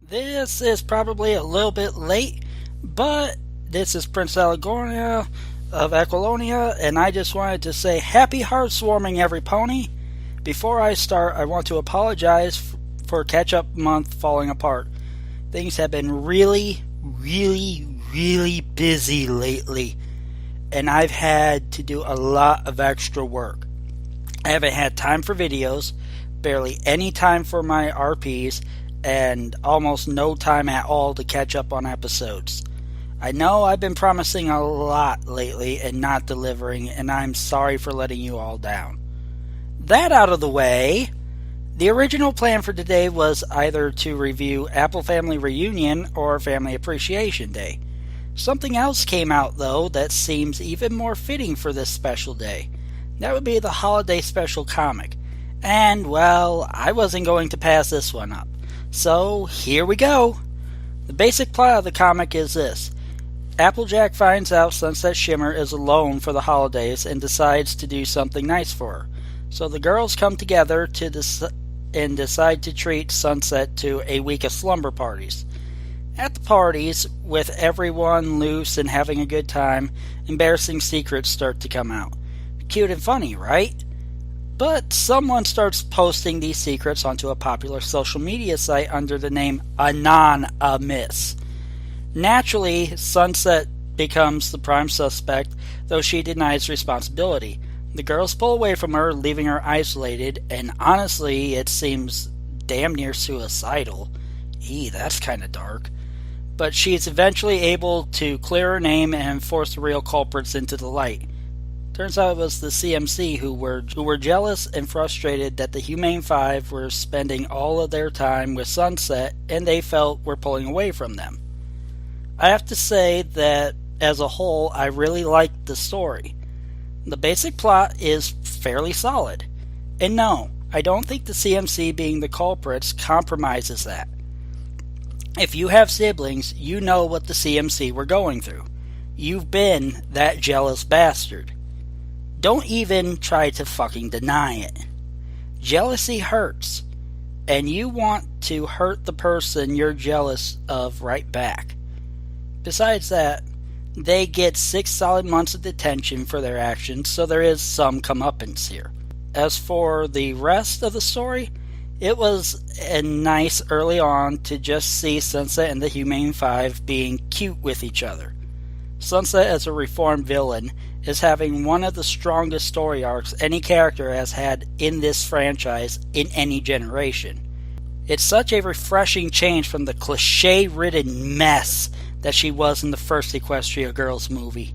This is probably a little bit late, but this is Prince Allegoria of Equalonia, and I just wanted to say happy Hearths warming, every pony. Before I start, I want to apologize for catch-up month falling apart. Things have been really busy lately, and I've had to do a lot of extra work. I haven't had time for videos, barely any time for my RPs, and almost no time at all to catch up on episodes. I know I've been promising a lot lately and not delivering, and I'm sorry for letting you all down. That out of the way, the original plan for today was either to review Apple Family Reunion or Family Appreciation Day. Something else came out, though, that seems even more fitting for this special day. That would be the Holiday Special comic. And, well, I wasn't going to pass this one up. So, here we go. The basic plot of the comic is this. Applejack finds out Sunset Shimmer is alone for the holidays and decides to do something nice for her. So the girls come together and decide to treat Sunset to a week of slumber parties. At the parties, with everyone loose and having a good time, embarrassing secrets start to come out. Cute and funny, right? But someone starts posting these secrets onto a popular social media site under the name Anonymous. Naturally, Sunset becomes the prime suspect, though she denies responsibility. The girls pull away from her, leaving her isolated, and honestly, it seems damn near suicidal. That's kinda dark. But she's eventually able to clear her name and force the real culprits into the light. Turns out it was the CMC who were jealous and frustrated that the Humane Five were spending all of their time with Sunset, and they felt were pulling away from them. I have to say that, as a whole, I really liked the story. The basic plot is fairly solid. And no, I don't think the CMC being the culprits compromises that. If you have siblings, you know what the CMC were going through. You've been that jealous bastard. Don't even try to fucking deny it. Jealousy hurts, and you want to hurt the person you're jealous of right back. Besides that, they get 6 solid months of detention for their actions, so there is some comeuppance here. As for the rest of the story, it was nice early on to just see Sunset and the Humane Five being cute with each other. Sunset, as a reformed villain, is having one of the strongest story arcs any character has had in this franchise in any generation. It's such a refreshing change from the cliche-ridden mess that she was in the first Equestria Girls movie.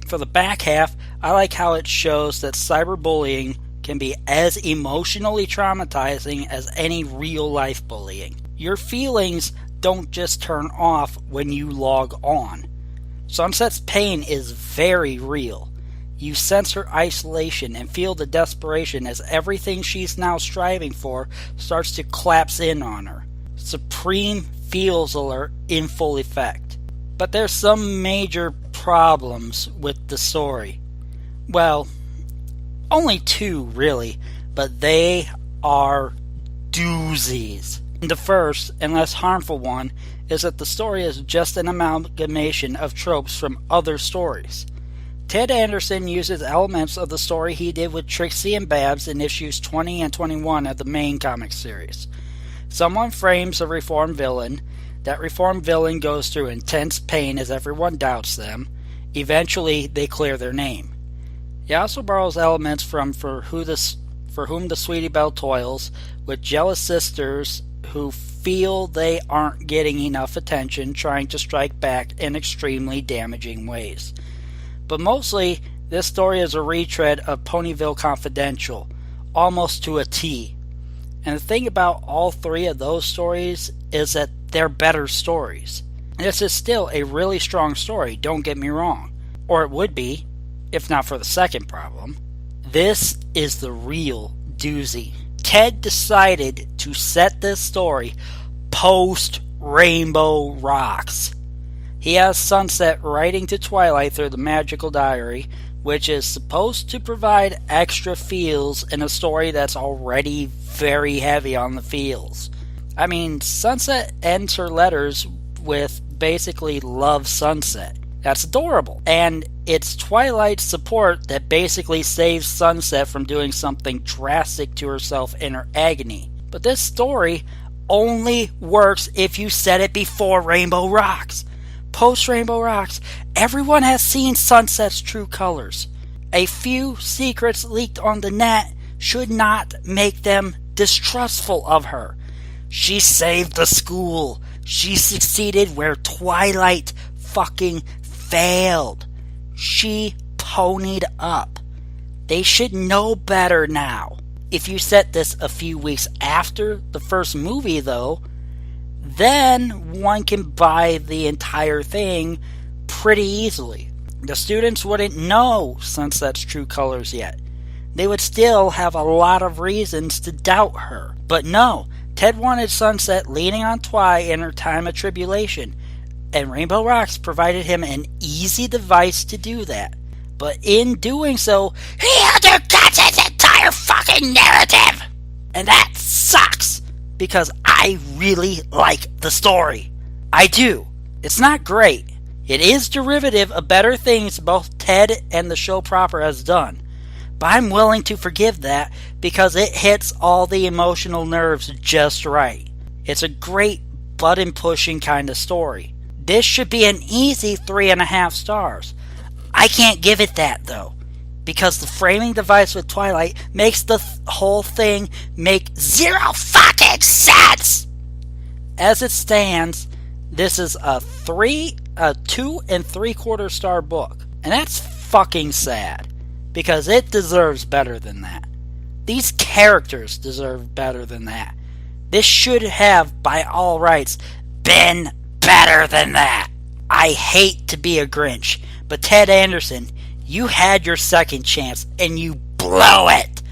For the back half, I like how it shows that cyberbullying can be as emotionally traumatizing as any real-life bullying. Your feelings don't just turn off when you log on. Sunset's pain is very real. You sense her isolation and feel the desperation as everything she's now striving for starts to collapse in on her. Supreme feels alert in full effect. But there's some major problems with the story. Well, only 2 really, but they are doozies. The first, and less harmful one, is that the story is just an amalgamation of tropes from other stories. Ted Anderson uses elements of the story he did with Trixie and Babs in issues 20 and 21 of the main comic series. Someone frames a reformed villain. That reformed villain goes through intense pain as everyone doubts them. Eventually, they clear their name. He also borrows elements from For Whom the Sweetie Belle Toils, with jealous sisters who feel they aren't getting enough attention, trying to strike back in extremely damaging ways. But mostly, this story is a retread of Ponyville Confidential, almost to a T. And the thing about all 3 of those stories is that they're better stories. This is still a really strong story, don't get me wrong. Or it would be, if not for the second problem. This is the real doozy. Ted decided to set this story post-Rainbow Rocks. He has Sunset writing to Twilight through the magical diary, which is supposed to provide extra feels in a story that's already very heavy on the feels. I mean, Sunset ends her letters with basically "Love Sunset." That's adorable. And it's Twilight's support that basically saves Sunset from doing something drastic to herself in her agony. But this story only works if you set it before Rainbow Rocks. Post Rainbow Rocks, everyone has seen Sunset's true colors. A few secrets leaked on the net should not make them distrustful of her. She saved the school. She succeeded where Twilight fucking failed. She ponied up. They should know better now. If you set this a few weeks after the first movie, though, then one can buy the entire thing pretty easily. The students wouldn't know Sunset's true colors yet. They would still have a lot of reasons to doubt her. But no, Ted wanted Sunset leaning on Twi in her time of tribulation, and Rainbow Rocks provided him an easy device to do that. But in doing so, he undercuts his entire fucking narrative! And that sucks, because I really like the story. I do. It's not great. It is derivative of better things both Ted and the show proper has done. But I'm willing to forgive that because it hits all the emotional nerves just right. It's a great button-pushing kind of story. This should be an easy 3.5 stars. I can't give it that, though, because the framing device with Twilight makes the whole thing make zero fucking sense! As it stands, this is a 2 3/4 star book. And that's fucking sad, because it deserves better than that. These characters deserve better than that. This should have, by all rights, been better than that. I hate to be a Grinch, but Ted Anderson, you had your second chance and you blew it.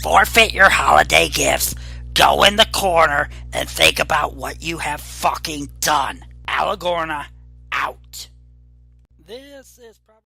Forfeit your holiday gifts, go in the corner, and think about what you have fucking done. Alagorna, out. This is probably